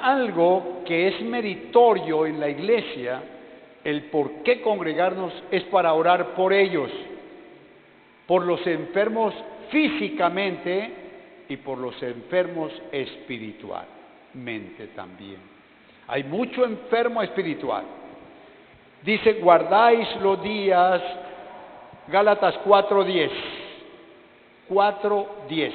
algo que es meritorio en la iglesia, el por qué congregarnos es para orar por ellos, por los enfermos físicamente y por los enfermos espiritualmente también. Hay mucho enfermo espiritual. Dice, guardáis los días, Gálatas 4:10. 4:10.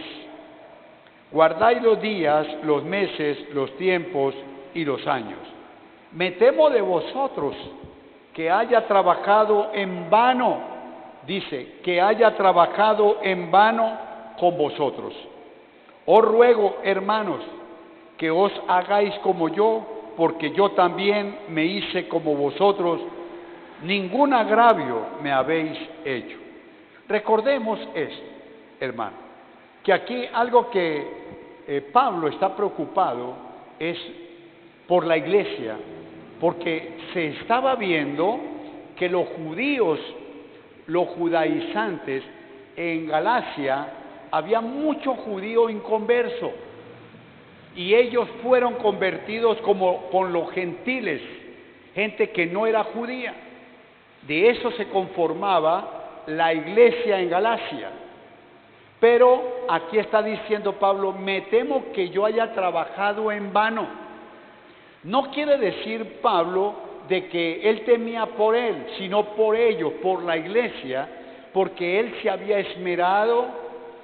Guardáis los días, los meses, los tiempos y los años. Me temo de vosotros que haya trabajado en vano, dice, que haya trabajado en vano con vosotros. Os ruego, hermanos, que os hagáis como yo, porque yo también me hice como vosotros, ningún agravio me habéis hecho. Recordemos esto, hermano, que aquí algo que Pablo está preocupado es por la iglesia, porque se estaba viendo que los judíos, los judaizantes en Galacia, había mucho judío inconverso, y ellos fueron convertidos como con los gentiles, gente que no era judía. De eso se conformaba la iglesia en Galacia. Pero aquí está diciendo Pablo, me temo que yo haya trabajado en vano. No quiere decir Pablo de que él temía por él, sino por ellos, por la iglesia, porque él se había esmerado,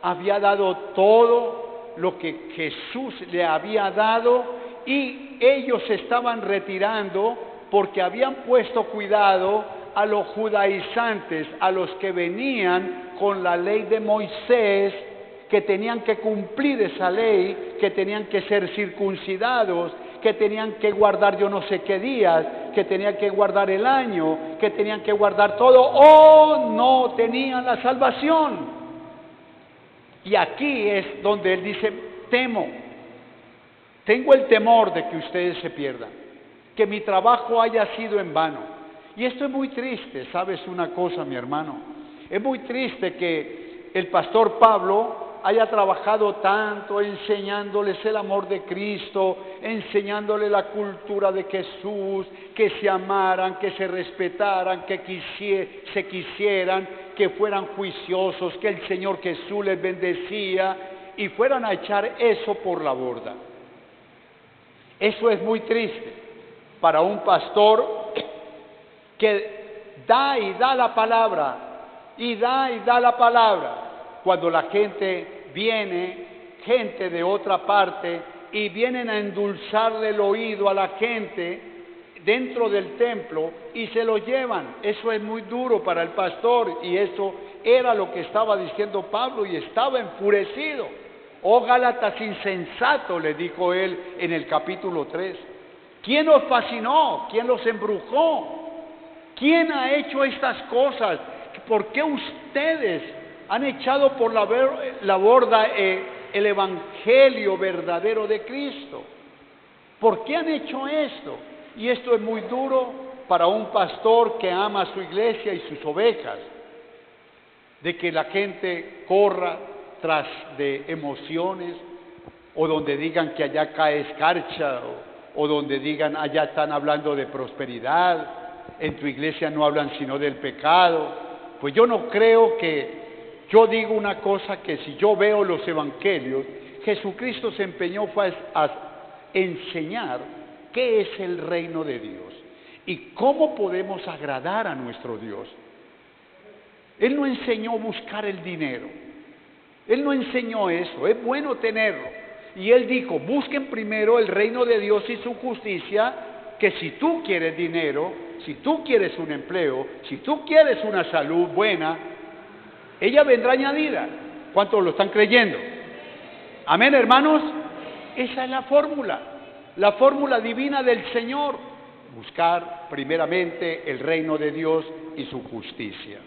había dado todo lo que Jesús le había dado, y ellos se estaban retirando porque habían puesto cuidado a los judaizantes, a los que venían con la ley de Moisés, que tenían que cumplir esa ley, que tenían que ser circuncidados, que tenían que guardar yo no sé qué días, que tenían que guardar el año, que tenían que guardar todo, o no tenían la salvación. Y aquí es donde él dice, tengo el temor de que ustedes se pierdan, que mi trabajo haya sido en vano. Y esto es muy triste, ¿sabes una cosa, mi hermano? Es muy triste que el pastor Pablo haya trabajado tanto enseñándoles el amor de Cristo, enseñándoles la cultura de Jesús, que se amaran, que se respetaran, que se quisieran, que fueran juiciosos, que el Señor Jesús les bendecía, y fueran a echar eso por la borda. Eso es muy triste para un pastor que da y da la palabra, y da la palabra, cuando la gente viene, gente de otra parte, y vienen a endulzarle el oído a la gente dentro del templo y se lo llevan. Eso es muy duro para el pastor, y eso era lo que estaba diciendo Pablo, y estaba enfurecido. Oh Gálatas insensato, le dijo él en el capítulo 3. ¿Quién os fascinó? ¿Quién los embrujó? ¿Quién ha hecho estas cosas? ¿Por qué ustedes han echado por la borda el evangelio verdadero de Cristo? ¿Por qué han hecho esto? Y esto es muy duro para un pastor que ama a su iglesia y sus ovejas, de que la gente corra tras de emociones, o donde digan que allá cae escarcha, o donde digan allá están hablando de prosperidad, en tu iglesia no hablan sino del pecado. Pues yo no creo que, yo digo una cosa, que si yo veo los evangelios, Jesucristo se empeñó fue a enseñar qué es el reino de Dios y cómo podemos agradar a nuestro Dios. Él no enseñó a buscar el dinero, Él no enseñó eso, es bueno tenerlo. Y Él dijo, busquen primero el reino de Dios y su justicia, que si tú quieres dinero, si tú quieres un empleo, si tú quieres una salud buena, ella vendrá añadida. ¿Cuántos lo están creyendo? Amén, hermanos. Esa es la fórmula divina del Señor. Buscar primeramente el reino de Dios y su justicia.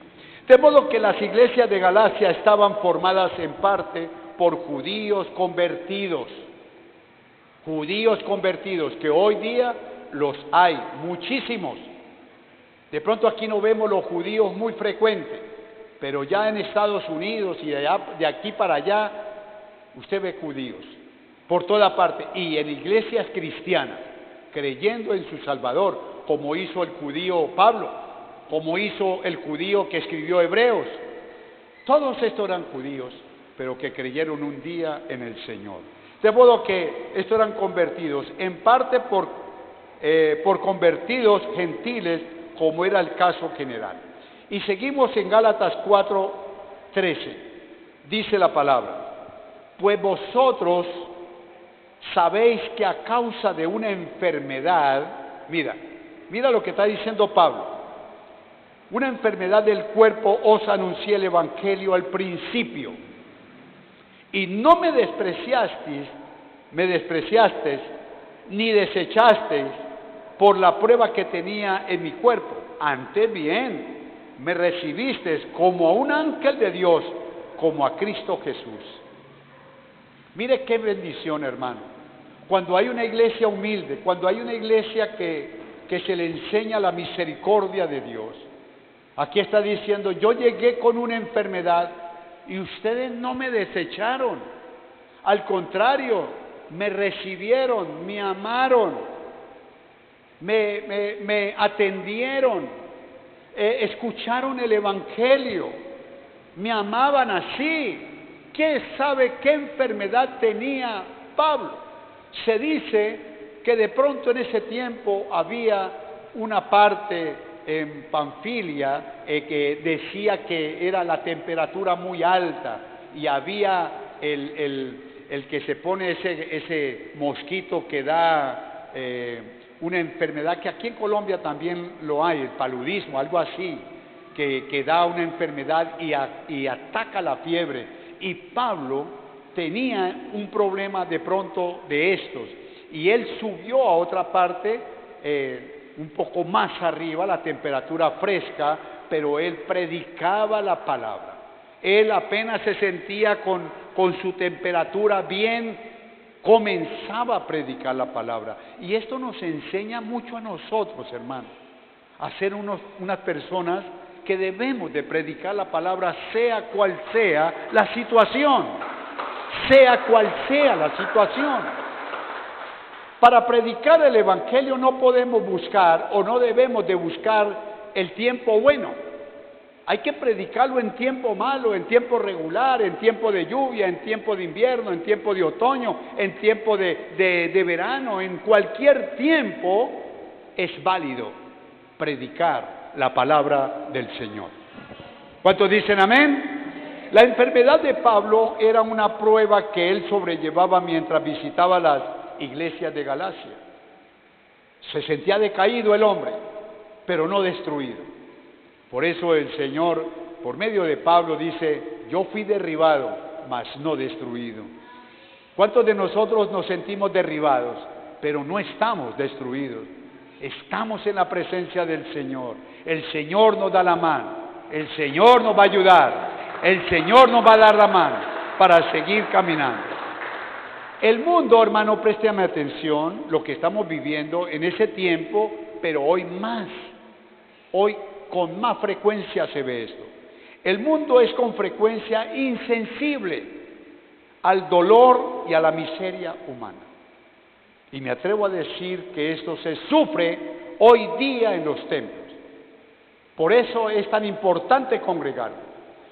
De modo que las iglesias de Galacia estaban formadas en parte por judíos convertidos, que hoy día los hay muchísimos. De pronto aquí no vemos los judíos muy frecuentes, pero ya en Estados Unidos y de aquí para allá, usted ve judíos. por toda parte, y en iglesias cristianas, creyendo en su Salvador, como hizo el judío Pablo, como hizo el judío que escribió Hebreos. Todos estos eran judíos, pero que creyeron un día en el Señor. De modo que estos eran convertidos, en parte por convertidos gentiles, como era el caso general. Y seguimos en Gálatas 4:13. Dice la palabra: pues vosotros sabéis que a causa de una enfermedad, mira lo que está diciendo Pablo, una enfermedad del cuerpo os anuncié el evangelio al principio, y no me despreciasteis, ni desechasteis por la prueba que tenía en mi cuerpo. Antes bien, me recibisteis como a un ángel de Dios, como a Cristo Jesús. Mire qué bendición, hermano. Cuando hay una iglesia humilde, cuando hay una iglesia que se le enseña la misericordia de Dios. Aquí está diciendo, yo llegué con una enfermedad y ustedes no me desecharon. Al contrario, me recibieron, me amaron, me atendieron, escucharon el evangelio, me amaban así. ¿Quién sabe qué enfermedad tenía Pablo? Se dice que de pronto en ese tiempo había una parte en Panfilia que decía que era la temperatura muy alta y había el que se pone ese mosquito que da una enfermedad que aquí en Colombia también lo hay, el paludismo, algo así, que da una enfermedad y ataca la fiebre. Y Pablo tenía un problema de pronto de estos, y él subió a otra parte, un poco más arriba, la temperatura fresca, pero él predicaba la palabra. Él apenas se sentía con su temperatura bien, comenzaba a predicar la palabra. Y esto nos enseña mucho a nosotros, hermanos, a ser unas personas que debemos de predicar la palabra, sea cual sea la situación, sea cual sea la situación. Para predicar el evangelio no podemos buscar o no debemos de buscar el tiempo bueno. Hay que predicarlo en tiempo malo, en tiempo regular, en tiempo de lluvia, en tiempo de invierno, en tiempo de otoño, en tiempo de verano, en cualquier tiempo es válido predicar la palabra del Señor. ¿Cuántos dicen amén? La enfermedad de Pablo era una prueba que él sobrellevaba mientras visitaba las iglesias de Galacia. Se sentía decaído el hombre, pero no destruido. Por eso el Señor, por medio de Pablo, dice, yo fui derribado, mas no destruido. ¿Cuántos de nosotros nos sentimos derribados, pero no estamos destruidos? Estamos en la presencia del Señor. El Señor nos da la mano, el Señor nos va a ayudar, el Señor nos va a dar la mano para seguir caminando. El mundo, hermano, préstame atención, lo que estamos viviendo en ese tiempo, pero hoy con más frecuencia se ve esto. El mundo es con frecuencia insensible al dolor y a la miseria humana. Y me atrevo a decir que esto se sufre hoy día en los templos. Por eso es tan importante congregar.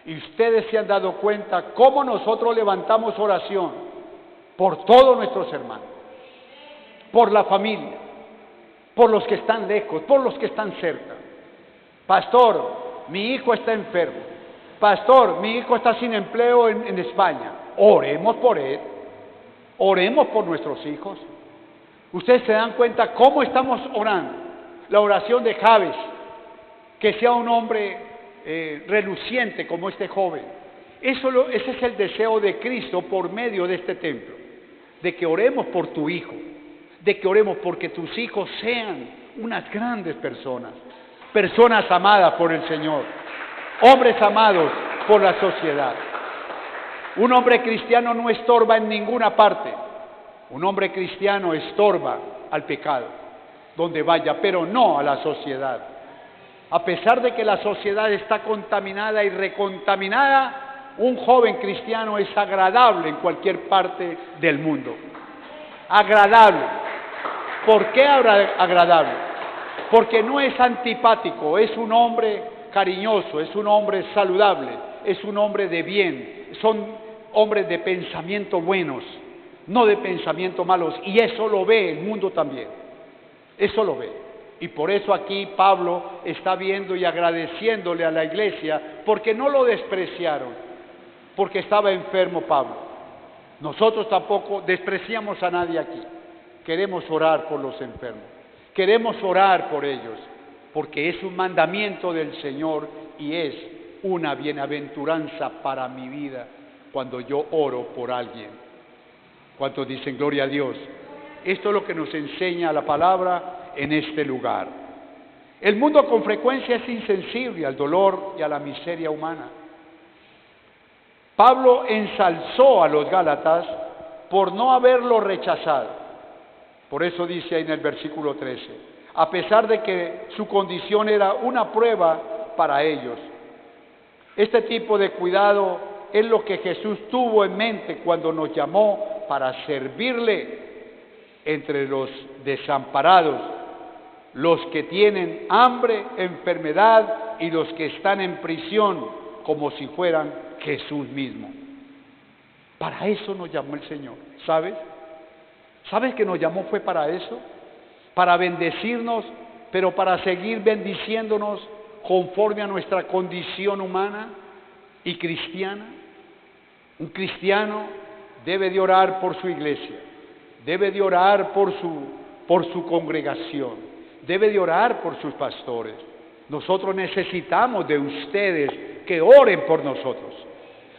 Y ustedes se han dado cuenta cómo nosotros levantamos oración por todos nuestros hermanos, por la familia, por los que están lejos, por los que están cerca. Pastor, mi hijo está enfermo. Pastor, mi hijo está sin empleo en España. Oremos por él. Oremos por nuestros hijos. Ustedes se dan cuenta cómo estamos orando. La oración de Jabes, que sea un hombre reluciente como este joven. Ese es el deseo de Cristo por medio de este templo. De que oremos por tu hijo. De que oremos porque tus hijos sean unas grandes personas. Personas amadas por el Señor. Hombres amados por la sociedad. Un hombre cristiano no estorba en ninguna parte. Un hombre cristiano estorba al pecado, donde vaya, pero no a la sociedad. A pesar de que la sociedad está contaminada y recontaminada, un joven cristiano es agradable en cualquier parte del mundo. Agradable. ¿Por qué agradable? Porque no es antipático, es un hombre cariñoso, es un hombre saludable, es un hombre de bien, son hombres de pensamiento buenos, no de pensamiento malos, y eso lo ve el mundo también, eso lo ve. Y por eso aquí Pablo está viendo y agradeciéndole a la iglesia, porque no lo despreciaron, porque estaba enfermo Pablo. Nosotros tampoco despreciamos a nadie aquí, queremos orar por los enfermos, queremos orar por ellos, porque es un mandamiento del Señor y es una bienaventuranza para mi vida cuando yo oro por alguien. ¿Cuántos dicen gloria a Dios? Esto es lo que nos enseña la palabra en este lugar. El mundo con frecuencia es insensible al dolor y a la miseria humana. Pablo ensalzó a los Gálatas por no haberlo rechazado. Por eso dice ahí en el versículo 13, a pesar de que su condición era una prueba para ellos. Este tipo de cuidado es lo que Jesús tuvo en mente cuando nos llamó para servirle entre los desamparados, los que tienen hambre, enfermedad y los que están en prisión, como si fueran Jesús mismo. Para eso nos llamó el Señor, ¿sabes? ¿Sabes que nos llamó fue para eso? Para bendecirnos, pero para seguir bendiciéndonos conforme a nuestra condición humana y cristiana. Un cristiano debe de orar por su iglesia, debe de orar por su congregación, debe de orar por sus pastores. Nosotros necesitamos de ustedes que oren por nosotros,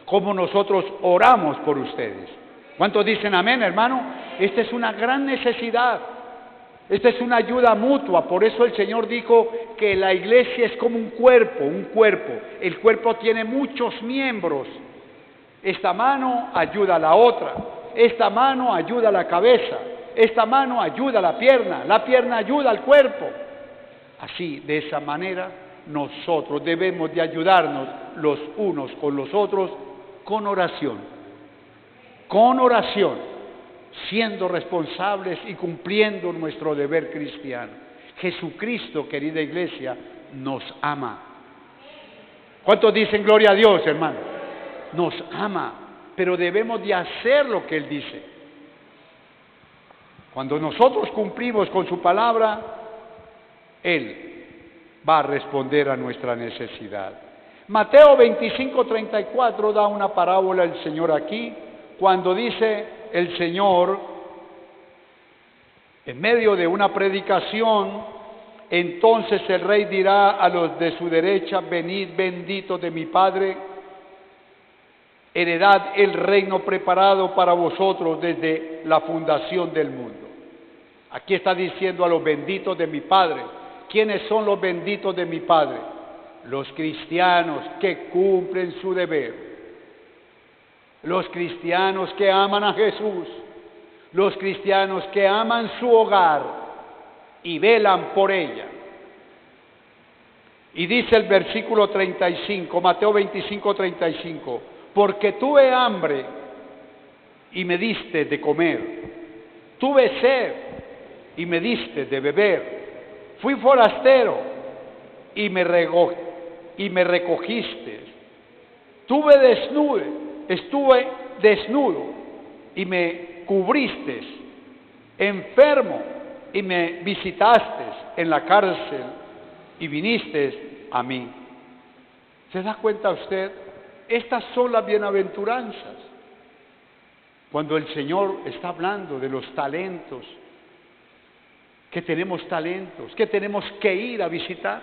como nosotros oramos por ustedes. ¿Cuántos dicen amén, hermano? Esta es una gran necesidad, esta es una ayuda mutua. Por eso el Señor dijo que la iglesia es como un cuerpo. El cuerpo tiene muchos miembros. Esta mano ayuda a la otra, esta mano ayuda a la cabeza, esta mano ayuda a la pierna ayuda al cuerpo. Así, de esa manera, nosotros debemos de ayudarnos los unos con los otros con oración, siendo responsables y cumpliendo nuestro deber cristiano. Jesucristo, querida iglesia, nos ama. ¿Cuántos dicen gloria a Dios, hermano? Nos ama, pero debemos de hacer lo que Él dice. Cuando nosotros cumplimos con su palabra, Él va a responder a nuestra necesidad. Mateo 25:34 da una parábola el Señor aquí, cuando dice el Señor, en medio de una predicación, entonces el rey dirá a los de su derecha, venid benditos de mi Padre, heredad el reino preparado para vosotros desde la fundación del mundo. Aquí está diciendo a los benditos de mi Padre. ¿Quiénes son los benditos de mi Padre? Los cristianos que cumplen su deber, los cristianos que aman a Jesús, los cristianos que aman su hogar y velan por ella. Y dice el versículo 35, Mateo 25:35, porque tuve hambre y me diste de comer, tuve sed y me diste de beber, fui forastero y me recogiste, estuve desnudo y me cubriste, enfermo y me visitaste, en la cárcel y viniste a mí. ¿Se da cuenta usted? Estas son las bienaventuranzas. Cuando el Señor está hablando de los talentos, que tenemos talentos, que tenemos que ir a visitar,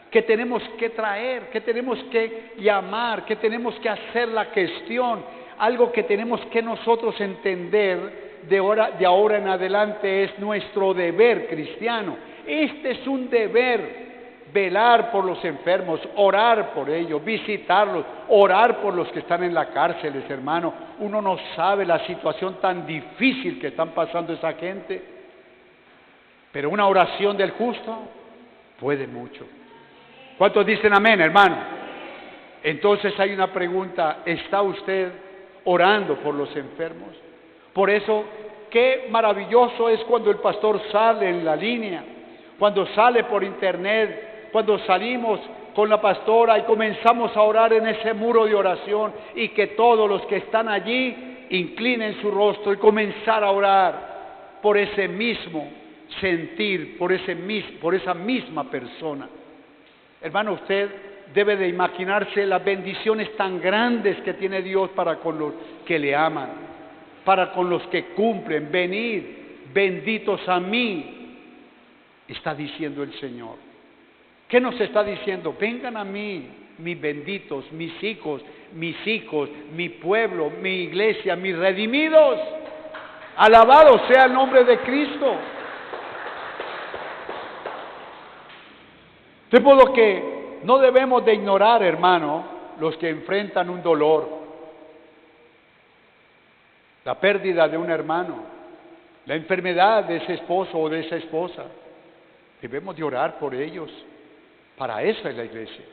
que tenemos que traer, que tenemos que llamar, que tenemos que hacer la gestión, algo que tenemos que nosotros entender de ahora en adelante es nuestro deber cristiano. Este es un deber. Velar por los enfermos, orar por ellos, visitarlos, orar por los que están en la cárcel, hermano. Uno no sabe la situación tan difícil que están pasando esa gente, pero una oración del justo puede mucho. ¿Cuántos dicen amén, hermano? Entonces hay una pregunta, ¿está usted orando por los enfermos? Por eso Qué maravilloso es cuando el pastor sale en la línea, cuando sale por internet, cuando salimos con la pastora y comenzamos a orar en ese muro de oración y que todos los que están allí inclinen su rostro y comenzar a orar por ese mismo sentir, por esa misma persona. Hermano, usted debe de imaginarse las bendiciones tan grandes que tiene Dios para con los que le aman, para con los que cumplen. Venid, benditos a mí, está diciendo el Señor. ¿Qué nos está diciendo? Vengan a mí, mis benditos, mis hijos, mi pueblo, mi iglesia, mis redimidos. Alabado sea el nombre de Cristo. De modo que no debemos de ignorar, hermano, los que enfrentan un dolor, la pérdida de un hermano, la enfermedad de ese esposo o de esa esposa. Debemos de orar por ellos. Para eso es la iglesia.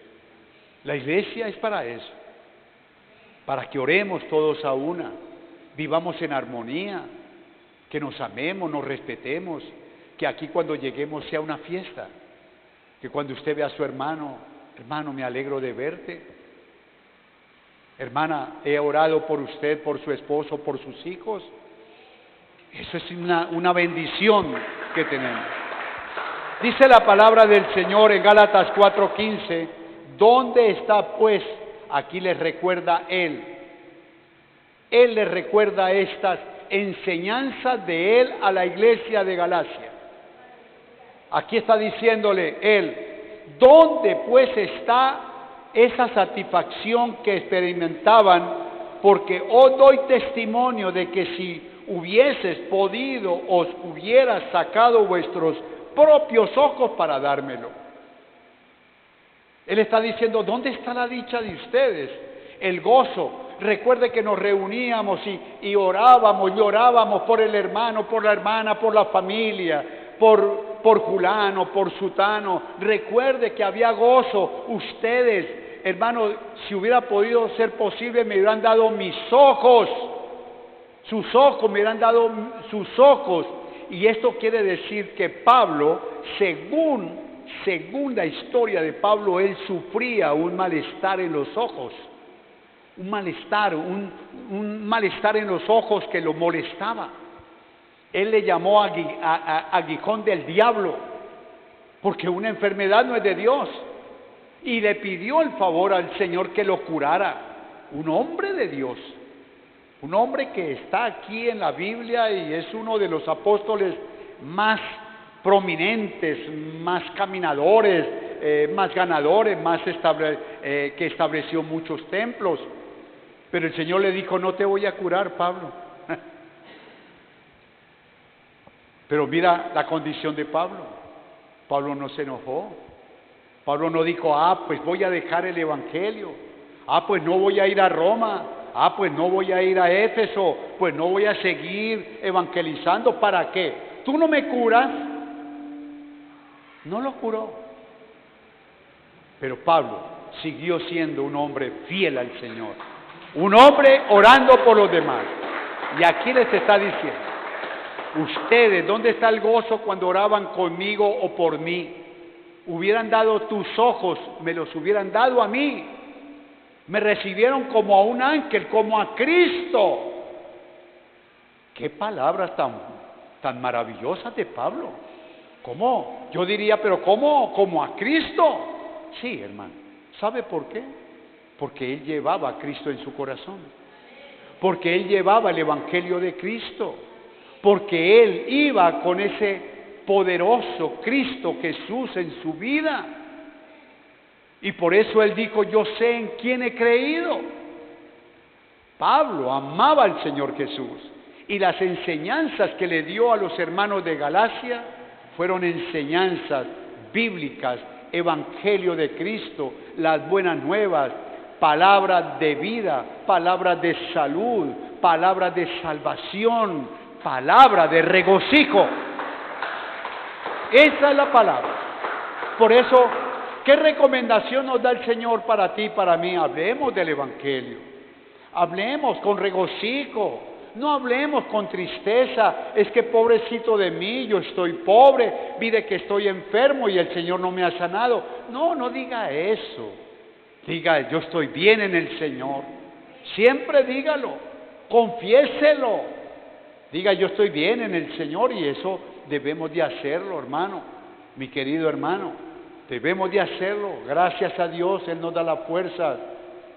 La iglesia es para eso. Para que oremos todos a una, vivamos en armonía, que nos amemos, nos respetemos, que aquí cuando lleguemos sea una fiesta. Que cuando usted ve a su hermano, hermano, me alegro de verte. Hermana, he orado por usted, por su esposo, por sus hijos. Eso es una bendición que tenemos. Dice la palabra del Señor en Gálatas 4:15, ¿dónde está pues? Aquí les recuerda Él. Él les recuerda estas enseñanzas de Él a la iglesia de Galacia. Aquí está diciéndole Él, ¿dónde pues está esa satisfacción que experimentaban? Porque os doy testimonio de que si hubieses podido, os hubieras sacado vuestros propios ojos para dármelo. Él está diciendo, ¿dónde está la dicha de ustedes? El gozo. Recuerde que nos reuníamos y orábamos, llorábamos por el hermano, por la hermana, por la familia, por fulano, por sutano. Recuerde que había gozo. Ustedes, hermano, si hubiera podido ser posible, me hubieran dado mis ojos. Sus ojos, me hubieran dado sus ojos. Y esto quiere decir que Pablo, según la historia de Pablo, él sufría un malestar en los ojos. Un malestar en los ojos que lo molestaba. Él le llamó aguijón del diablo, porque una enfermedad no es de Dios. Y le pidió el favor al Señor que lo curara. Un hombre de Dios. Un hombre que está aquí en la Biblia y es uno de los apóstoles más prominentes, más caminadores, más ganadores, que estableció muchos templos. Pero el Señor le dijo, no te voy a curar, Pablo. Pero mira la condición de Pablo. Pablo no se enojó. Pablo no dijo, pues voy a dejar el evangelio. Pues no voy a ir a Roma. Pues no voy a ir a Éfeso. Pues no voy a seguir evangelizando. ¿Para qué? ¿Tú no me curas? No lo curó. Pero Pablo siguió siendo un hombre fiel al Señor. Un hombre orando por los demás. Y aquí les está diciendo, ustedes, ¿dónde está el gozo cuando oraban conmigo o por mí? Hubieran dado tus ojos, me los hubieran dado a mí. Me recibieron como a un ángel, como a Cristo. Qué palabras tan maravillosas de Pablo. ¿Cómo? Yo diría, pero ¿cómo? ¿Como a Cristo? Sí, hermano. ¿Sabe por qué? Porque él llevaba a Cristo en su corazón. Porque él llevaba el evangelio de Cristo. Porque él iba con ese poderoso Cristo Jesús en su vida. Y por eso él dijo, yo sé en quién he creído. Pablo amaba al Señor Jesús. Y las enseñanzas que le dio a los hermanos de Galacia fueron enseñanzas bíblicas, evangelio de Cristo, las buenas nuevas, palabras de vida, palabras de salud, palabras de salvación, palabras de regocijo. Esa es la palabra. Por eso, ¿qué recomendación nos da el Señor para ti y para mí? Hablemos del evangelio. Hablemos con regocijo. No hablemos con tristeza, es que pobrecito de mí, yo estoy pobre, mire que estoy enfermo y el Señor no me ha sanado. No, no diga eso. Diga, yo estoy bien en el Señor. Siempre dígalo, confiéselo. Diga, yo estoy bien en el Señor, y eso debemos de hacerlo, hermano, mi querido hermano. Debemos de hacerlo. Gracias a Dios, Él nos da la fuerza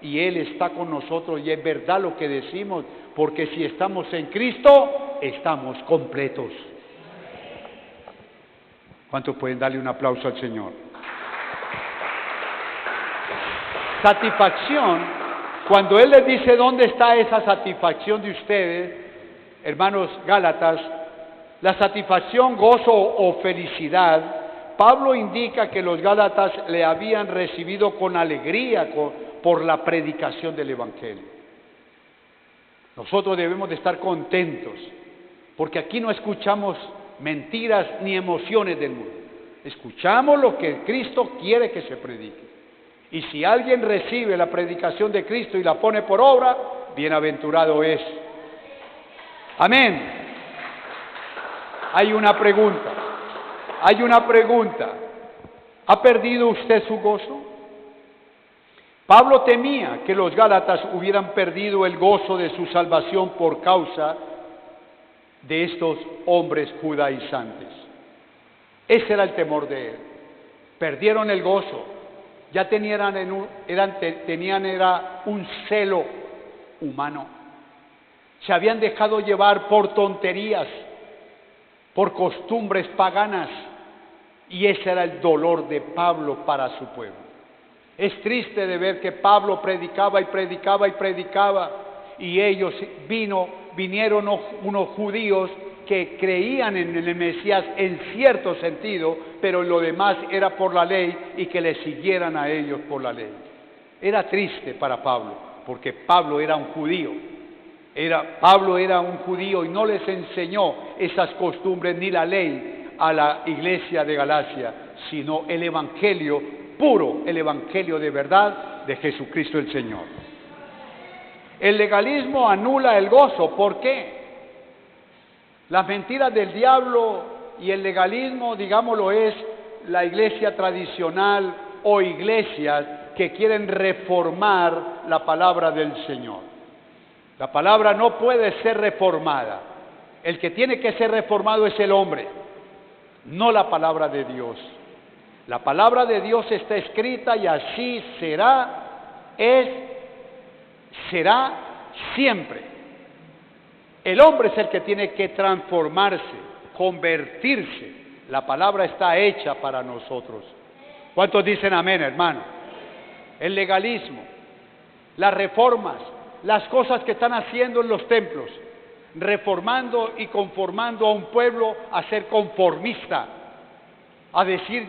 y Él está con nosotros, y es verdad lo que decimos, porque si estamos en Cristo, estamos completos. ¿Cuántos pueden darle un aplauso al Señor? Satisfacción, cuando Él les dice dónde está esa satisfacción de ustedes, hermanos Gálatas, la satisfacción, gozo o felicidad, Pablo indica que los Gálatas le habían recibido con alegría por la predicación del Evangelio. Nosotros debemos de estar contentos, porque aquí no escuchamos mentiras ni emociones del mundo. Escuchamos lo que Cristo quiere que se predique. Y si alguien recibe la predicación de Cristo y la pone por obra, bienaventurado es. Amén. Hay una pregunta. ¿Ha perdido usted su gozo? Pablo temía que los Gálatas hubieran perdido el gozo de su salvación por causa de estos hombres judaizantes. Ese era el temor de él. Perdieron el gozo. Ya tenían un celo humano. Se habían dejado llevar por tonterías, por costumbres paganas, y ese era el dolor de Pablo para su pueblo. Es triste de ver que Pablo predicaba, y ellos vinieron unos judíos que creían en el Mesías en cierto sentido, pero lo demás era por la ley, y que le siguieran a ellos por la ley. Era triste para Pablo, porque Pablo era un judío. Pablo era un judío y no les enseñó esas costumbres ni la ley a la iglesia de Galacia, sino el evangelio puro, el evangelio de verdad de Jesucristo el Señor. El legalismo anula el gozo. ¿Por qué? Las mentiras del diablo y el legalismo, digámoslo, es la iglesia tradicional o iglesias que quieren reformar la palabra del Señor. La palabra no puede ser reformada. El que tiene que ser reformado es el hombre, no la palabra de Dios. La palabra de Dios está escrita y así será siempre. El hombre es el que tiene que transformarse, convertirse. La palabra está hecha para nosotros. ¿Cuántos dicen amén, hermano? El legalismo, las reformas, las cosas que están haciendo en los templos, reformando y conformando a un pueblo a ser conformista, a decir,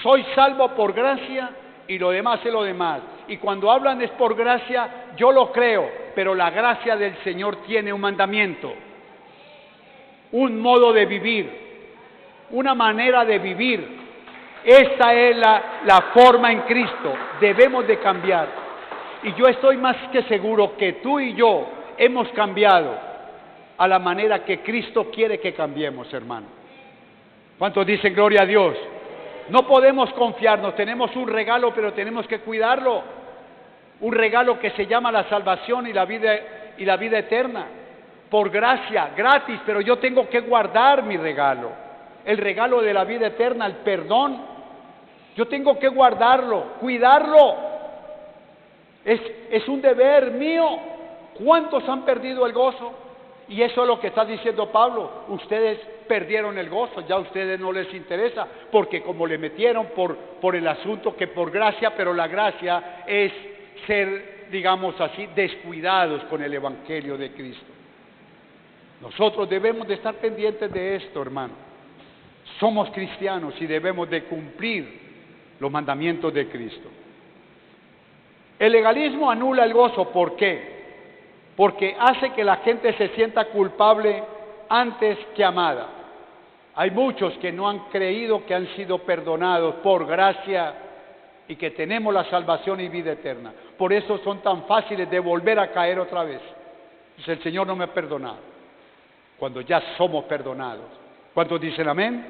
soy salvo por gracia y lo demás es lo demás. Y cuando hablan es por gracia, yo lo creo, pero la gracia del Señor tiene un mandamiento, un modo de vivir, una manera de vivir. Esa es la forma en Cristo. Debemos de cambiar. Y yo estoy más que seguro que tú y yo hemos cambiado a la manera que Cristo quiere que cambiemos, hermano. ¿Cuántos dicen gloria a Dios? No podemos confiarnos, tenemos un regalo, pero tenemos que cuidarlo. Un regalo que se llama la salvación y la vida eterna. Por gracia, gratis, pero yo tengo que guardar mi regalo. El regalo de la vida eterna, el perdón. Yo tengo que guardarlo, cuidarlo. Es un deber mío. ¿Cuántos han perdido el gozo? Y eso es lo que está diciendo Pablo. Ustedes perdieron el gozo, ya a ustedes no les interesa, porque como le metieron por el asunto que por gracia, pero la gracia es ser, digamos así, descuidados con el evangelio de Cristo. Nosotros debemos de estar pendientes de esto, hermano. Somos cristianos y debemos de cumplir los mandamientos de Cristo. El legalismo anula el gozo. ¿Por qué? Porque hace que la gente se sienta culpable antes que amada. Hay muchos que no han creído que han sido perdonados por gracia y que tenemos la salvación y vida eterna. Por eso son tan fáciles de volver a caer otra vez. Dice, el Señor no me ha perdonado. Cuando ya somos perdonados. ¿Cuántos dicen amén?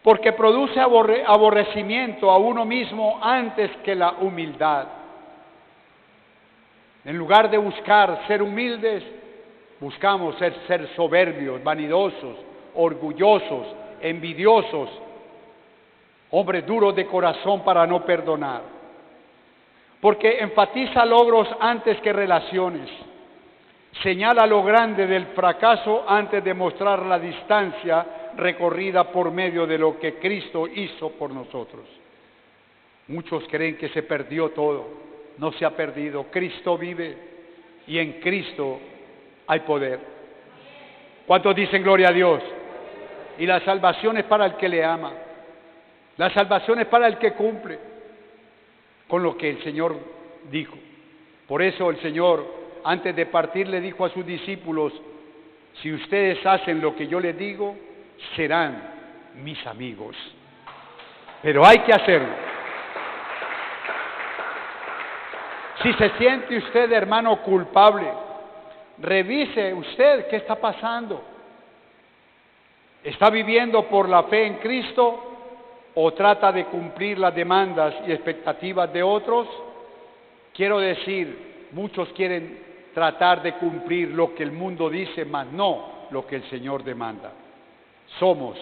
Porque produce aborrecimiento a uno mismo antes que la humildad. En lugar de buscar ser humildes, buscamos ser soberbios, vanidosos, orgullosos, envidiosos, hombres duros de corazón para no perdonar. Porque enfatiza logros antes que relaciones. Señala lo grande del fracaso antes de mostrar la distancia recorrida por medio de lo que Cristo hizo por nosotros. Muchos creen que se perdió todo. No se ha perdido. Cristo vive y en Cristo hay poder. ¿Cuántos dicen gloria a Dios? Y la salvación es para el que le ama. La salvación es para el que cumple con lo que el Señor dijo. Por eso el Señor, antes de partir, le dijo a sus discípulos, si ustedes hacen lo que yo les digo, serán mis amigos. Pero hay que hacerlo. Si se siente usted, hermano, culpable, revise usted qué está pasando. ¿Está viviendo por la fe en Cristo o trata de cumplir las demandas y expectativas de otros? Quiero decir, muchos quieren tratar de cumplir lo que el mundo dice, mas no lo que el Señor demanda. Somos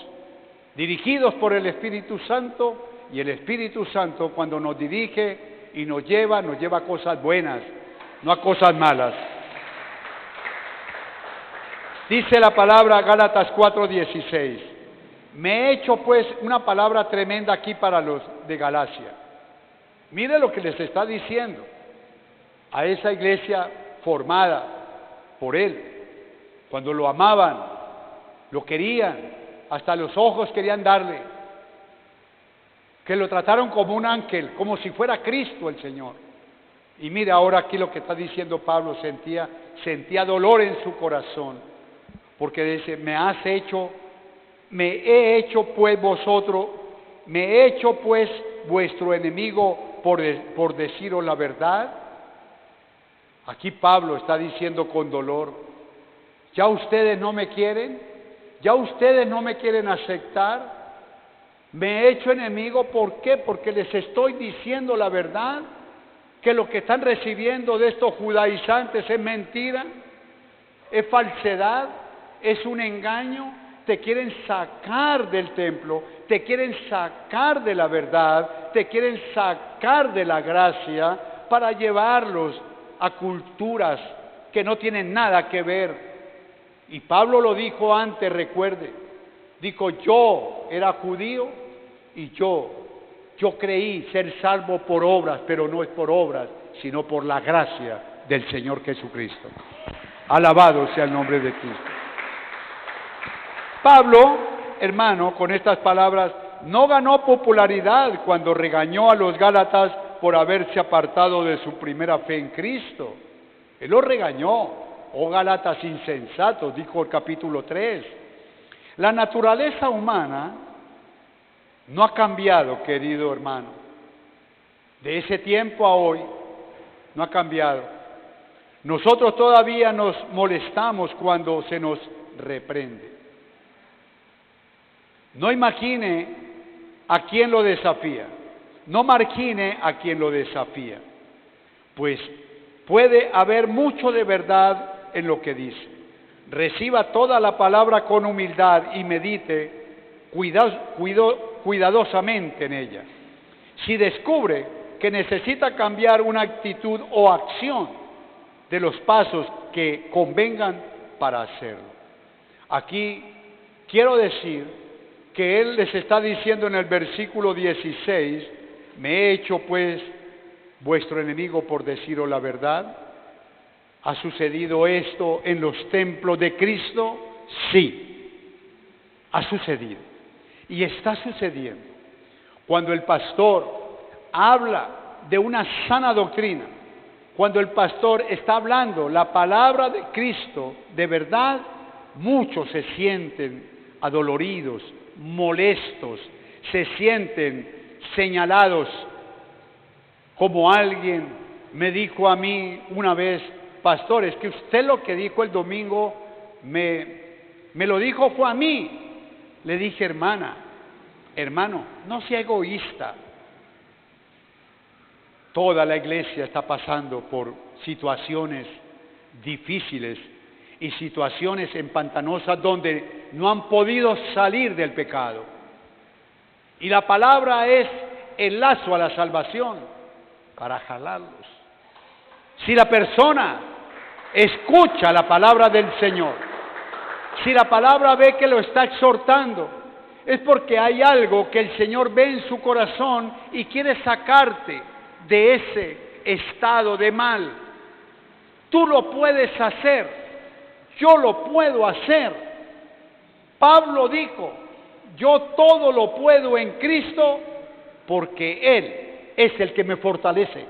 dirigidos por el Espíritu Santo y el Espíritu Santo cuando nos dirige y nos lleva a cosas buenas, no a cosas malas. Dice la palabra Gálatas 4:16. Me he hecho pues una palabra tremenda aquí para los de Galacia. Mire lo que les está diciendo a esa iglesia formada por él. Cuando lo amaban, lo querían, hasta los ojos querían darle. Que lo trataron como un ángel, como si fuera Cristo el Señor. Y mira ahora aquí lo que está diciendo Pablo, sentía dolor en su corazón, porque dice, me he hecho pues vuestro enemigo por deciros la verdad. Aquí Pablo está diciendo con dolor, ya ustedes no me quieren, ya ustedes no me quieren aceptar. Me he hecho enemigo, ¿por qué? Porque les estoy diciendo la verdad, que lo que están recibiendo de estos judaizantes es mentira, es falsedad, es un engaño, te quieren sacar del templo, te quieren sacar de la verdad, te quieren sacar de la gracia para llevarlos a culturas que no tienen nada que ver. Y Pablo lo dijo antes, recuerde, dijo, yo era judío y yo creí ser salvo por obras, pero no es por obras, sino por la gracia del Señor Jesucristo. Alabado sea el nombre de Cristo. Pablo, hermano, con estas palabras, no ganó popularidad cuando regañó a los Gálatas por haberse apartado de su primera fe en Cristo. Él los regañó, oh Gálatas insensatos, dijo el capítulo 3. La naturaleza humana no ha cambiado, querido hermano. De ese tiempo a hoy no ha cambiado. Nosotros todavía nos molestamos cuando se nos reprende. No imagine a quien lo desafía. No margine a quien lo desafía. Pues puede haber mucho de verdad en lo que dice. Reciba toda la palabra con humildad y medite cuidadosamente en ella. Si descubre que necesita cambiar una actitud o acción, de los pasos que convengan para hacerlo. Aquí quiero decir que él les está diciendo en el versículo 16, me he hecho pues vuestro enemigo por deciros la verdad. ¿Ha sucedido esto en los templos de Cristo? Sí, ha sucedido. Y está sucediendo. Cuando el pastor habla de una sana doctrina, cuando el pastor está hablando la palabra de Cristo de verdad, muchos se sienten adoloridos, molestos, se sienten señalados, como alguien me dijo a mí una vez, pastor, es que usted lo que dijo el domingo me lo dijo fue a mí. Le dije, hermano, no sea egoísta. Toda la iglesia está pasando por situaciones difíciles y situaciones empantanosas donde no han podido salir del pecado. Y la palabra es el lazo a la salvación para jalarlos. Si la persona escucha la palabra del Señor, si la palabra ve que lo está exhortando, es porque hay algo que el Señor ve en su corazón y quiere sacarte de ese estado de mal. Tú lo puedes hacer, yo lo puedo hacer. Pablo dijo, yo todo lo puedo en Cristo porque Él es el que me fortalece.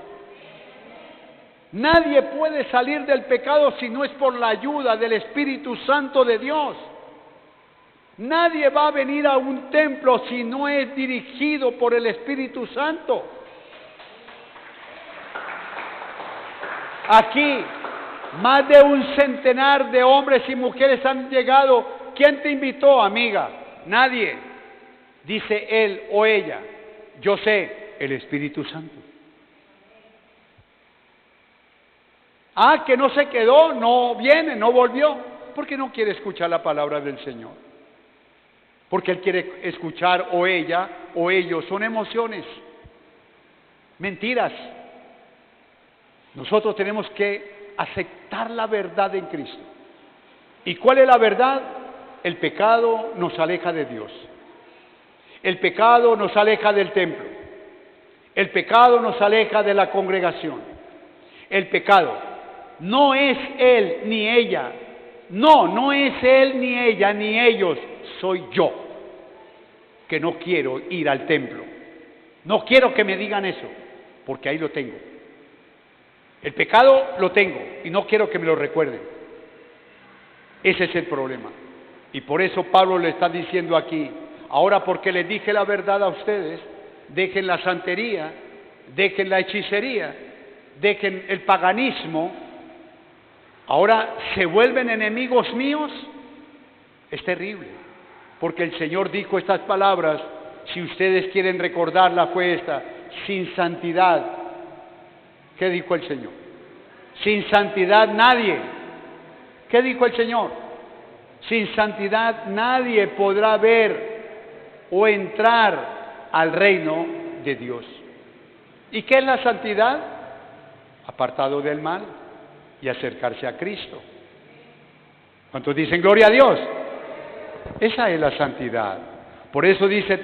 Nadie puede salir del pecado si no es por la ayuda del Espíritu Santo de Dios. Nadie va a venir a un templo si no es dirigido por el Espíritu Santo. Aquí, más de 100 de hombres y mujeres han llegado. ¿Quién te invitó, amiga? Nadie. Dice él o ella, yo sé, el Espíritu Santo. Ah, que no se quedó, no viene, no volvió, porque no quiere escuchar la palabra del Señor. Porque él quiere escuchar, o ella o ellos, son emociones, mentiras. Nosotros tenemos que aceptar la verdad en Cristo. ¿Y cuál es la verdad? El pecado nos aleja de Dios. El pecado nos aleja del templo. El pecado nos aleja de la congregación. El pecado no es él ni ella. No es él ni ella ni ellos. Soy yo que no quiero ir al templo. No quiero que me digan eso, porque ahí lo tengo. El pecado lo tengo y no quiero que me lo recuerden. Ese es el problema. Y por eso Pablo le está diciendo aquí, ahora porque les dije la verdad a ustedes, dejen la santería, dejen la hechicería, dejen el paganismo, ahora se vuelven enemigos míos. Es terrible, porque el Señor dijo estas palabras, si ustedes quieren recordarla fue esta, sin santidad. ¿Qué dijo el Señor? Sin santidad nadie. ¿Qué dijo el Señor? Sin santidad nadie podrá ver o entrar al reino de Dios. ¿Y qué es la santidad? Apartado del mal y acercarse a Cristo. ¿Cuántos dicen gloria a Dios? Esa es la santidad. Por eso dice,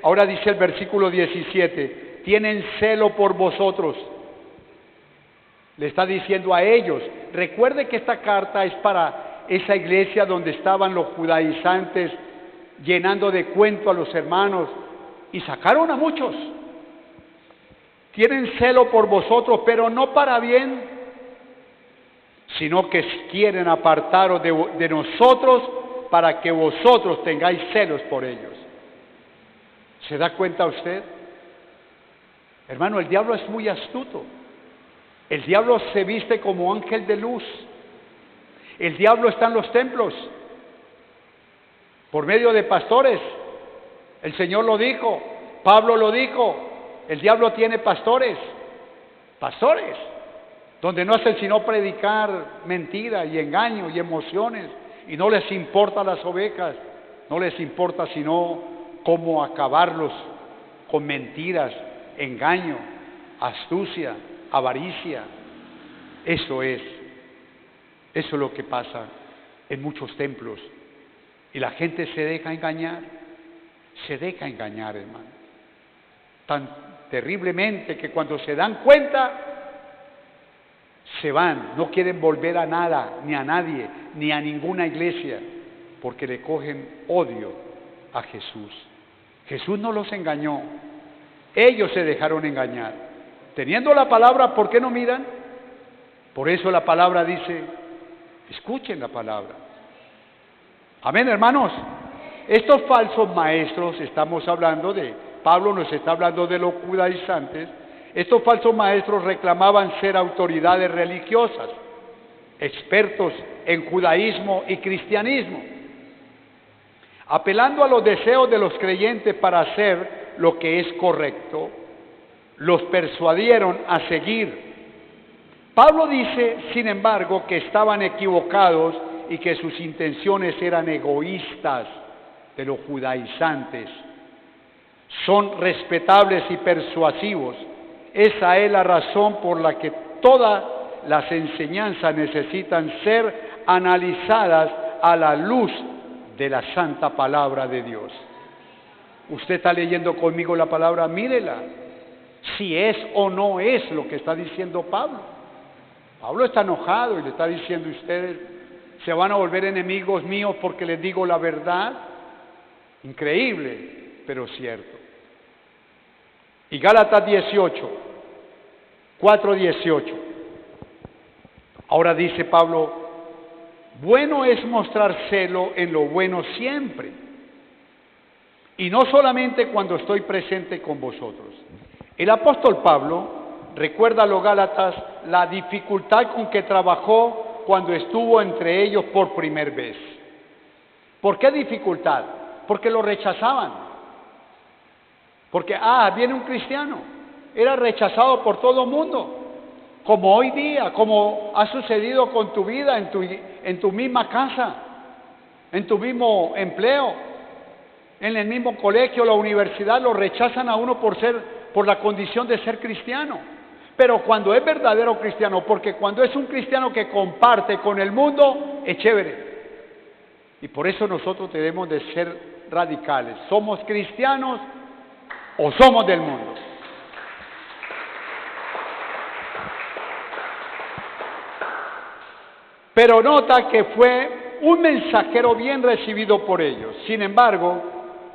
ahora dice el versículo 17, tienen celo por vosotros. Le está diciendo a ellos. Recuerde que esta carta es para esa iglesia donde estaban los judaizantes llenando de cuento a los hermanos y sacaron a muchos. Tienen celo por vosotros, pero no para bien, sino que quieren apartaros de nosotros para que vosotros tengáis celos por ellos. ¿Se da cuenta usted? Hermano, el diablo es muy astuto. El diablo se viste como ángel de luz. El diablo está en los templos, por medio de pastores. El Señor lo dijo, Pablo lo dijo, el diablo tiene pastores, donde no hacen sino predicar mentira y engaño y emociones, y no les importa las ovejas, no les importa sino cómo acabarlos con mentiras, engaño, astucia, avaricia. Eso es lo que pasa en muchos templos. Y la gente se deja engañar, hermano. Tan terriblemente que cuando se dan cuenta, se van, no quieren volver a nada, ni a nadie, ni a ninguna iglesia, porque le cogen odio a Jesús. Jesús no los engañó, ellos se dejaron engañar. Teniendo la palabra, ¿por qué no miran? Por eso la palabra dice, escuchen la palabra. Amén, hermanos. Estos falsos maestros, estamos hablando de, Pablo nos está hablando de los judaizantes. Estos falsos maestros reclamaban ser autoridades religiosas. expertos en judaísmo y cristianismo. Apelando a los deseos de los creyentes para hacer lo que es correcto, los persuadieron a seguir. Pablo dice, sin embargo, que estaban equivocados y que sus intenciones eran egoístas de los judaizantes. Son respetables y persuasivos. Esa es la razón por la que todas las enseñanzas necesitan ser analizadas a la luz de la santa palabra de Dios. Usted está leyendo conmigo la palabra, mírela, si es o no es lo que está diciendo Pablo. Pablo está enojado y le está diciendo, ustedes se van a volver enemigos míos porque les digo la verdad. Increíble, pero cierto. Y Gálatas 18, 4:18. Ahora dice Pablo, bueno es mostrar celo en lo bueno siempre, y no solamente cuando estoy presente con vosotros. El apóstol Pablo recuerda a los Gálatas la dificultad con que trabajó cuando estuvo entre ellos por primera vez. ¿Por qué dificultad? Porque lo rechazaban. Porque, viene un cristiano. Era rechazado por todo el mundo. Como hoy día, como ha sucedido con tu vida, en tu misma casa, en tu mismo empleo, en el mismo colegio, la universidad, lo rechazan a uno por la condición de ser cristiano. Pero cuando es verdadero cristiano, porque cuando es un cristiano que comparte con el mundo, es chévere. Y por eso nosotros debemos de ser radicales. ¿Somos cristianos o somos del mundo? Pero nota que fue un mensajero bien recibido por ellos. Sin embargo,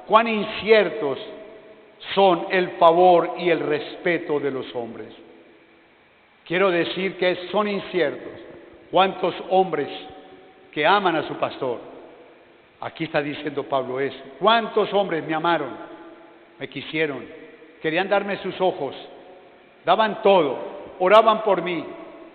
cuán inciertos son el favor y el respeto de los hombres. Quiero decir que son inciertos. ¿Cuántos hombres que aman a su pastor? Aquí está diciendo Pablo eso. ¿Cuántos hombres me amaron? Me quisieron. Querían darme sus ojos. Daban todo. Oraban por mí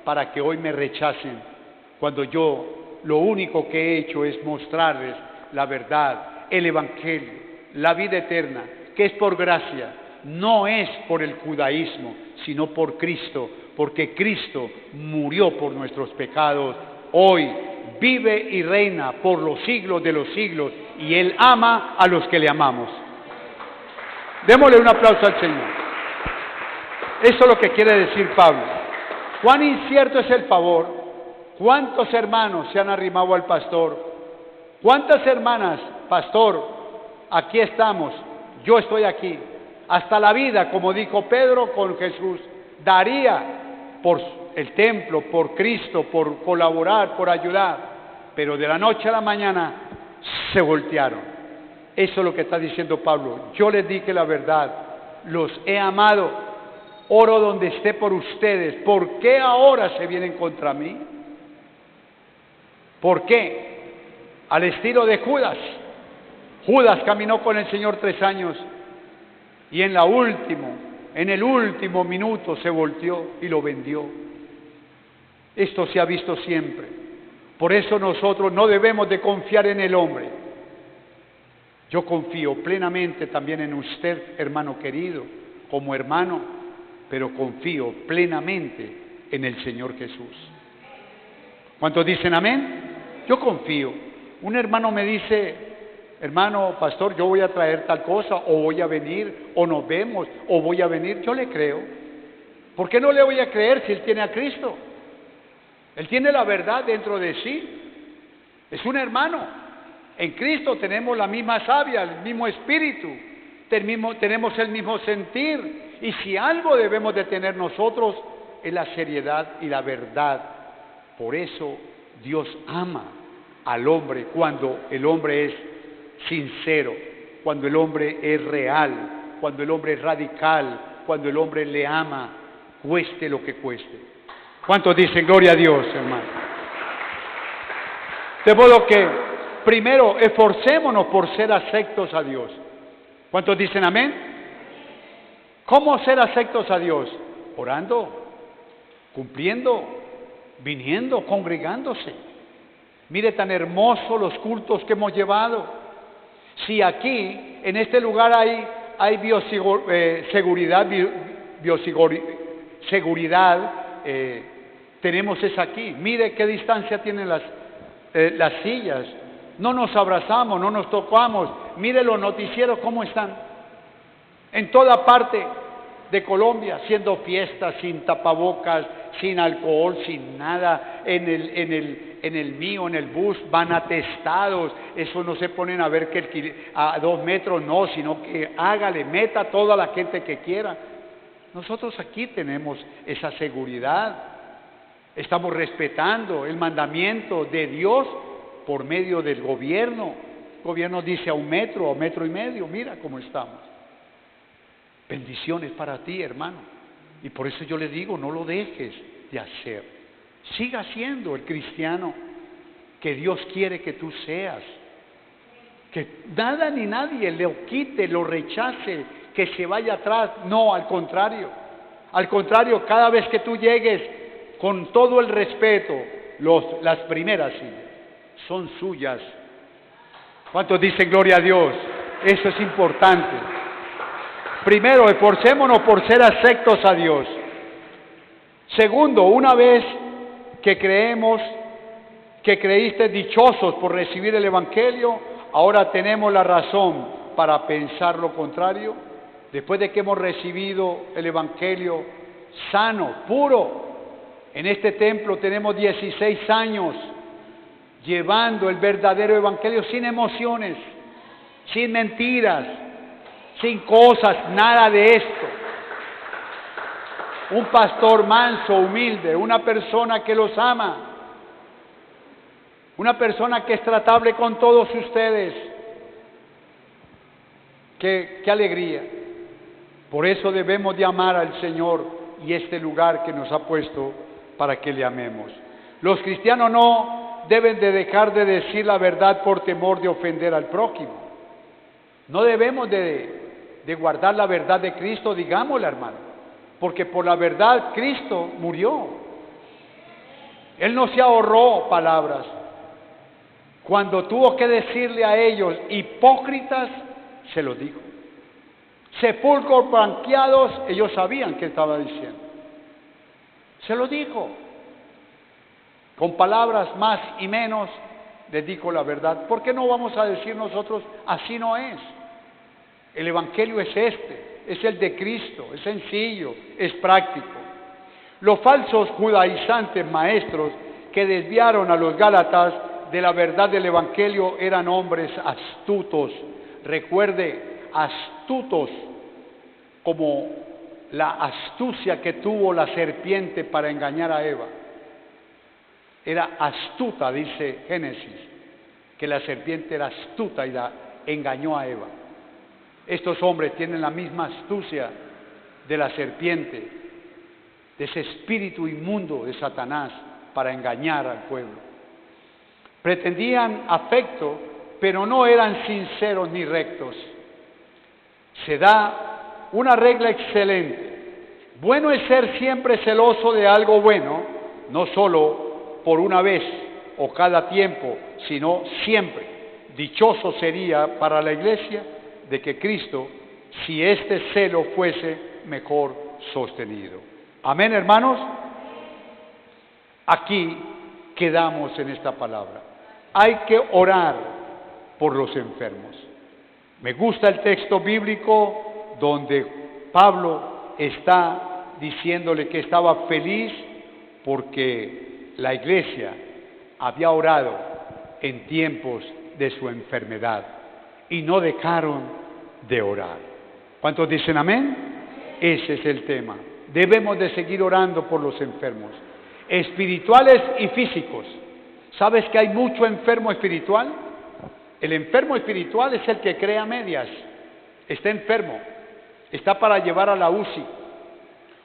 para que hoy me rechacen. Cuando yo lo único que he hecho es mostrarles la verdad, el evangelio, la vida eterna, que es por gracia. No es por el judaísmo, sino por Cristo, porque Cristo murió por nuestros pecados. Hoy vive y reina por los siglos de los siglos, y Él ama a los que le amamos. Démosle un aplauso al Señor. Eso es lo que quiere decir Pablo. Cuán incierto es el favor. ¿Cuántos hermanos se han arrimado al pastor? ¿Cuántas hermanas, pastor, aquí estamos, yo estoy aquí? Hasta la vida, como dijo Pedro con Jesús, daría por el templo, por Cristo, por colaborar, por ayudar, pero de la noche a la mañana se voltearon. Eso es lo que está diciendo Pablo. Yo les dije la verdad, los he amado, oro donde esté por ustedes. ¿Por qué ahora se vienen contra mí? ¿Por qué? Al estilo de Judas. Judas caminó con el Señor 3 años y en el último minuto se volteó y lo vendió. Esto se ha visto siempre. Por eso nosotros no debemos de confiar en el hombre. Yo confío plenamente también en usted, hermano querido, como hermano, pero confío plenamente en el Señor Jesús. ¿Cuántos dicen amén? Yo confío. Un hermano me dice, hermano, pastor, yo voy a traer tal cosa, o voy a venir, o nos vemos, o voy a venir. Yo le creo. ¿Por qué no le voy a creer si él tiene a Cristo? Él tiene la verdad dentro de sí. Es un hermano. En Cristo tenemos la misma savia, el mismo espíritu, tenemos el mismo sentir. Y si algo debemos de tener nosotros es la seriedad y la verdad. Por eso Dios ama al hombre cuando el hombre es sincero, cuando el hombre es real, cuando el hombre es radical, cuando el hombre le ama, cueste lo que cueste. ¿Cuántos dicen gloria a Dios, hermano? De modo que primero esforcémonos por ser aceptos a Dios. ¿Cuántos dicen amén? ¿Cómo ser aceptos a Dios? Orando, cumpliendo, viniendo, congregándose. Mire tan hermosos los cultos que hemos llevado. Si aquí, en este lugar hay seguridad, tenemos es aquí. Mire qué distancia tienen las sillas. No nos abrazamos, no nos tocamos. Mire los noticieros cómo están. En toda parte de Colombia, haciendo fiestas sin tapabocas, sin alcohol, sin nada. En el bus van atestados. Eso no se ponen a ver que a 2 metros, no, sino que hágale, meta a toda la gente que quiera. Nosotros aquí tenemos esa seguridad. Estamos respetando el mandamiento de Dios por medio del gobierno. El gobierno dice a 1 metro, a 1,5 metros. Mira cómo estamos. Bendiciones para ti, hermano. Y por eso yo le digo, no lo dejes de hacer. Siga siendo el cristiano que Dios quiere que tú seas. Que nada ni nadie lo quite, lo rechace, que se vaya atrás. No, al contrario. Al contrario, cada vez que tú llegues, con todo el respeto, las primeras sillas son suyas. ¿Cuántos dicen gloria a Dios? Eso es importante. Primero, esforcémonos por ser aceptos a Dios. Segundo, una vez que creíste dichosos por recibir el Evangelio, ahora tenemos la razón para pensar lo contrario. Después de que hemos recibido el Evangelio sano, puro, en este templo tenemos 16 años llevando el verdadero Evangelio sin emociones, sin mentiras, sin cosas, nada de esto. Un pastor manso, humilde, una persona que los ama, una persona que es tratable con todos ustedes. Qué alegría. Por eso debemos de amar al Señor y este lugar que nos ha puesto para que le amemos. Los cristianos no deben de dejar de decir la verdad por temor de ofender al prójimo. No debemos de guardar la verdad de Cristo, digámosla, hermano, porque por la verdad Cristo murió. Él no se ahorró palabras. Cuando tuvo que decirle a ellos, hipócritas, se lo dijo. Sepulcros blanqueados, ellos sabían qué estaba diciendo. Se lo dijo. Con palabras más y menos, les dijo la verdad. ¿Por qué no vamos a decir nosotros, así no es? El Evangelio es es el de Cristo, es sencillo, es práctico. Los falsos judaizantes maestros que desviaron a los Gálatas de la verdad del Evangelio eran hombres astutos. Recuerde, astutos, como la astucia que tuvo la serpiente para engañar a Eva. Era astuta, dice Génesis, que la serpiente era astuta y la engañó a Eva. Estos hombres tienen la misma astucia de la serpiente, de ese espíritu inmundo de Satanás para engañar al pueblo. Pretendían afecto, pero no eran sinceros ni rectos. Se da una regla excelente. Bueno es ser siempre celoso de algo bueno, no solo por una vez o cada tiempo, sino siempre. Dichoso sería para la iglesia de que Cristo, si este celo fuese mejor sostenido. Amén, hermanos. Aquí quedamos en esta palabra. Hay que orar por los enfermos. Me gusta el texto bíblico donde Pablo está diciéndole que estaba feliz porque la iglesia había orado en tiempos de su enfermedad y no dejaron de orar. ¿Cuántos dicen amén? Ese es el tema. Debemos de seguir orando por los enfermos, espirituales y físicos. ¿Sabes que hay mucho enfermo espiritual? El enfermo espiritual es el que cree a medias. Está enfermo, está para llevar a la UCI,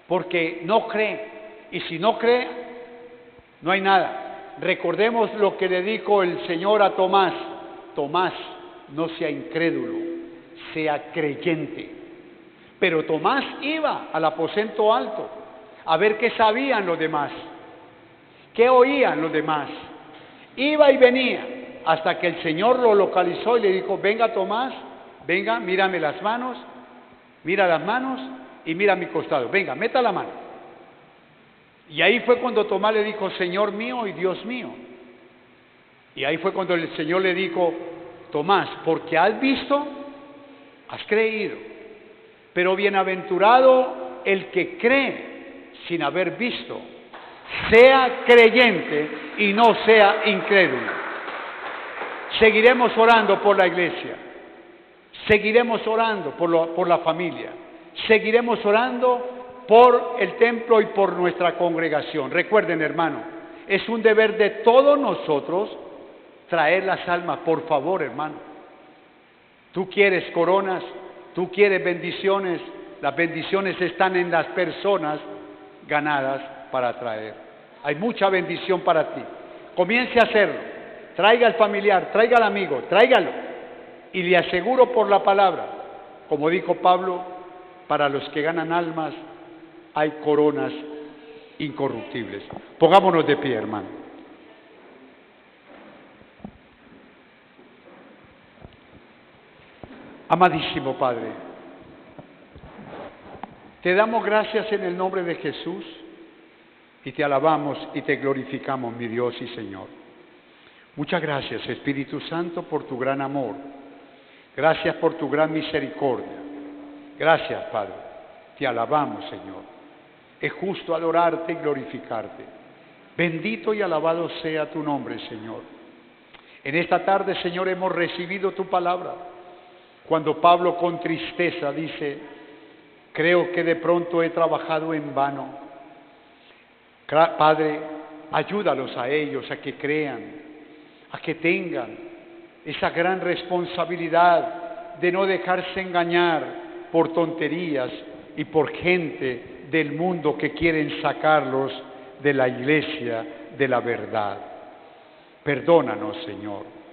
porque no cree. Y si no cree, no hay nada. Recordemos lo que le dijo el Señor a Tomás. Tomás, no sea incrédulo, sea creyente. Pero Tomás iba al aposento alto a ver qué sabían los demás, ¿Qué oían los demás? Iba y venía hasta que el Señor lo localizó y le dijo, venga Tomás, venga, mírame las manos, mira las manos y mira mi costado, venga, meta la mano. Y ahí fue cuando Tomás le dijo, Señor mío y Dios mío. Y ahí fue cuando el Señor le dijo, Tomás, porque has visto, has creído. Pero bienaventurado el que cree sin haber visto, sea creyente y no sea incrédulo. Seguiremos orando por la iglesia, seguiremos orando por la familia, seguiremos orando por el templo y por nuestra congregación. Recuerden, hermano, es un deber de todos nosotros traer las almas, por favor, hermano. Tú quieres coronas, tú quieres bendiciones, las bendiciones están en las personas ganadas para traer. Hay mucha bendición para ti. Comience a hacerlo. Traiga al familiar, traiga al amigo, tráigalo. Y le aseguro por la palabra, como dijo Pablo, para los que ganan almas hay coronas incorruptibles. Pongámonos de pie, hermano. Amadísimo Padre, te damos gracias en el nombre de Jesús y te alabamos y te glorificamos, mi Dios y Señor. Muchas gracias, Espíritu Santo, por tu gran amor. Gracias por tu gran misericordia. Gracias, Padre. Te alabamos, Señor. Es justo adorarte y glorificarte. Bendito y alabado sea tu nombre, Señor. En esta tarde, Señor, hemos recibido tu palabra. Cuando Pablo con tristeza dice, creo que de pronto he trabajado en vano. Padre, ayúdalos a ellos a que crean, a que tengan esa gran responsabilidad de no dejarse engañar por tonterías y por gente del mundo que quieren sacarlos de la iglesia de la verdad. Perdónanos, Señor.